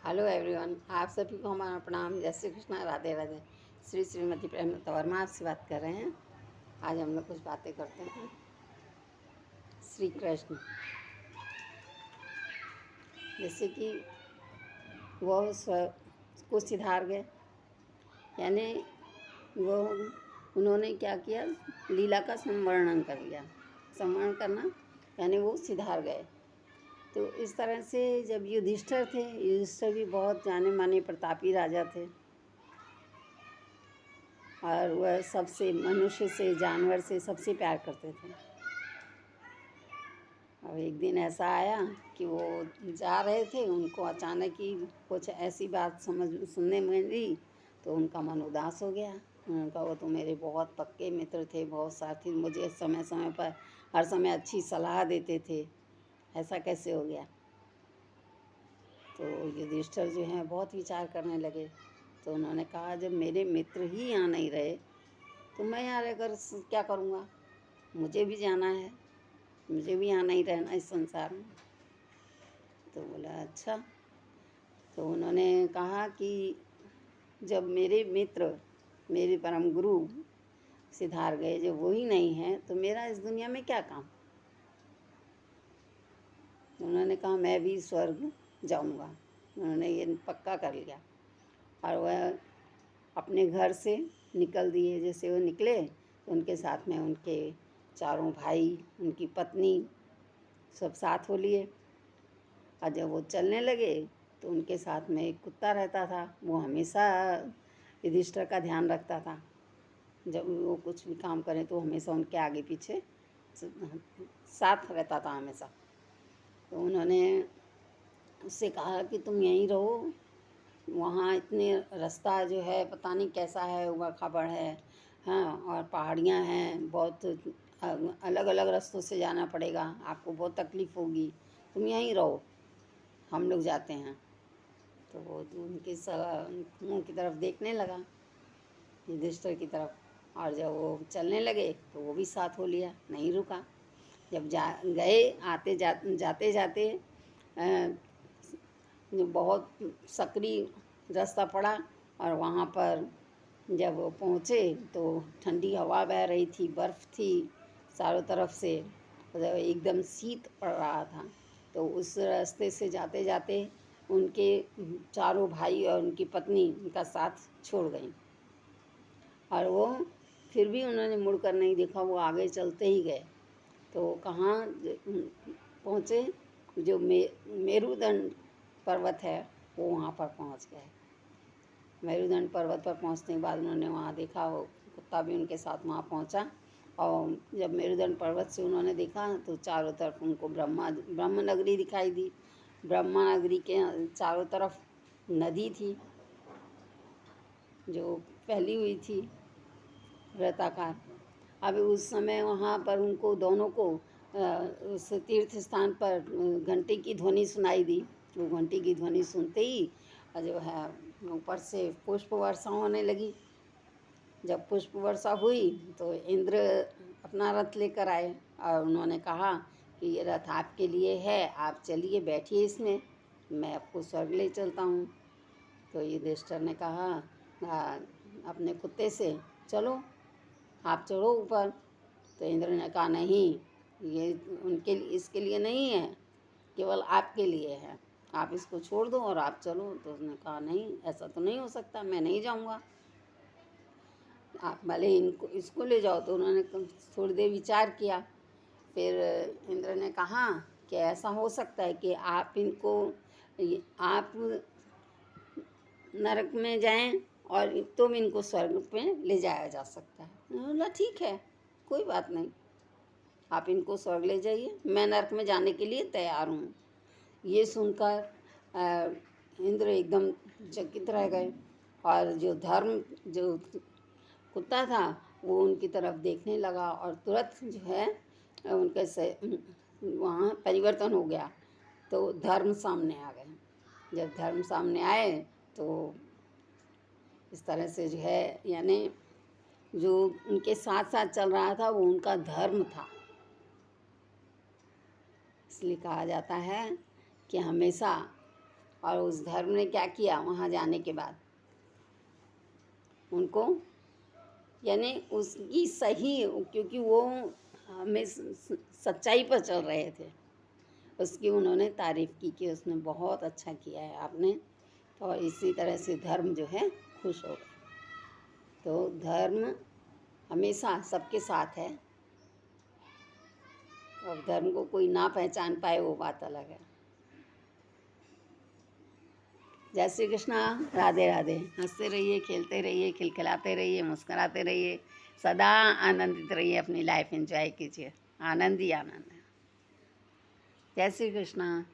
Hello everyone, आप सभी को हमारा प्रणाम। जय श्री कृष्णा, राधे राधे। श्री श्रीमती प्रेमलता वर्मा आपसे बात कर रहे हैं। आज हम लोग कुछ बातें करते हैं। श्री कृष्ण, जैसे कि वह स्व को सिधार गए, यानी वो उन्होंने क्या किया, लीला का संवर्णन कर लिया। संवर्णन करना यानी वो सिधार गए। तो इस तरह से जब युधिष्ठिर थे, युधिष्ठिर भी बहुत जाने माने प्रतापी राजा थे और वह सबसे, मनुष्य से, जानवर से, सबसे प्यार करते थे। और एक दिन ऐसा आया कि वो जा रहे थे, उनको अचानक ही कुछ ऐसी बात सुनने में मिली तो उनका मन उदास हो गया। उन्होंने कहा वो तो मेरे बहुत पक्के मित्र थे, बहुत साथी, मुझे समय समय पर हर समय अच्छी सलाह देते थे, ऐसा कैसे हो गया। तो युधिष्ठिर जो हैं बहुत विचार करने लगे। तो उन्होंने कहा जब मेरे मित्र ही यहाँ नहीं रहे तो मैं यहाँ रहकर क्या करूँगा, मुझे भी जाना है, मुझे भी यहाँ नहीं रहना इस संसार में। तो बोला अच्छा। तो उन्होंने कहा कि जब मेरे मित्र, मेरे परम गुरु सिधार गए, जब वो ही नहीं है तो मेरा इस दुनिया में क्या काम। तो उन्होंने कहा मैं भी स्वर्ग जाऊँगा। उन्होंने ये पक्का कर लिया और वह अपने घर से निकल दिए। जैसे वो निकले तो उनके साथ में उनके चारों भाई, उनकी पत्नी सब साथ हो लिए। और जब वो चलने लगे तो उनके साथ में एक कुत्ता रहता था, वो हमेशा युधिष्ठिर का ध्यान रखता था। जब वो कुछ भी काम करें तो हमेशा उनके आगे पीछे साथ रहता था हमेशा। तो उन्होंने उससे कहा कि तुम यहीं रहो, वहाँ इतने रास्ता जो है पता नहीं कैसा है, उबड़ खाबड़ है, हाँ, और पहाड़ियाँ हैं, बहुत अलग अलग रास्तों से जाना पड़ेगा, आपको बहुत तकलीफ़ होगी, तुम यहीं रहो, हम लोग जाते हैं। तो वो उनके मुँह की तरफ देखने लगा, युधिष्ठिर की तरफ, और जब वो चलने लगे तो वो भी साथ हो लिया, नहीं रुका। जब गए, जाते जाते बहुत सकरी रास्ता पड़ा और वहाँ पर जब वो पहुँचे तो ठंडी हवा बह रही थी, बर्फ़ थी चारों तरफ से, एकदम शीत पड़ रहा था। तो उस रास्ते से जाते जाते उनके चारों भाई और उनकी पत्नी उनका साथ छोड़ गई और वो फिर भी उन्होंने मुड़कर नहीं देखा, वो आगे चलते ही गए। तो कहाँ पहुँचे, जो मेरुदंड पर्वत है वो वहाँ पर पहुँच गए। मेरुदंड पर्वत पर पहुँचने के बाद उन्होंने वहाँ देखा, वो कुत्ता भी उनके साथ वहाँ पहुँचा। और जब मेरुदंड पर्वत से उन्होंने देखा तो चारों तरफ उनको ब्रह्म नगरी दिखाई दी। ब्रह्मा नगरी के चारों तरफ नदी थी जो फैली हुई थी वृत्ताकार। अब उस समय वहाँ पर उनको दोनों को उस तीर्थ स्थान पर घंटी की ध्वनि सुनाई दी। वो घंटी की ध्वनि सुनते ही जो है ऊपर से पुष्प वर्षा होने लगी। जब पुष्प वर्षा हुई तो इंद्र अपना रथ लेकर आए और उन्होंने कहा कि ये रथ आपके लिए है, आप चलिए बैठिए इसमें, मैं आपको स्वर्ग ले चलता हूँ। तो युधिष्ठिर ने कहा अपने कुत्ते से, चलो आप चढ़ो ऊपर। तो इंद्र ने कहा नहीं, ये उनके लिए, इसके लिए नहीं है, केवल आपके लिए है, आप इसको छोड़ दो और आप चलो। तो उसने कहा नहीं, ऐसा तो नहीं हो सकता, मैं नहीं जाऊंगा, आप भले इसको ले जाओ। तो उन्होंने थोड़ी देर विचार किया। फिर इंद्र ने कहा कि ऐसा हो सकता है कि आप आप नरक में जाएं और तुम इनको स्वर्ग में ले जाया जा सकता है। बोला ठीक है, कोई बात नहीं, आप इनको स्वर्ग ले जाइए, मैं नरक में जाने के लिए तैयार हूँ। ये सुनकर इंद्र एकदम चकित रह गए और जो कुत्ता था वो उनकी तरफ देखने लगा और तुरंत जो है उनके से वहाँ परिवर्तन हो गया। तो धर्म सामने आ गए। जब धर्म सामने आए तो इस तरह से जो है, यानी जो उनके साथ साथ चल रहा था वो उनका धर्म था। इसलिए कहा जाता है कि हमेशा और उस धर्म ने क्या किया वहाँ जाने के बाद, उनको यानी उसकी सही, क्योंकि वो हमें सच्चाई पर चल रहे थे, उसकी उन्होंने तारीफ़ की कि उसने बहुत अच्छा किया है आपने। तो इसी तरह से धर्म जो है खुश हो गए। तो धर्म हमेशा सबके साथ है। अब धर्म को कोई ना पहचान पाए वो बात अलग है। जय श्री कृष्णा। राधे राधे। हंसते रहिए, खेलते रहिए, खिलखिलाते रहिए, मुस्कुराते रहिए, सदा आनंदित रहिए, अपनी लाइफ एंजॉय कीजिए। आनंद ही आनंद है। जय श्री कृष्णा।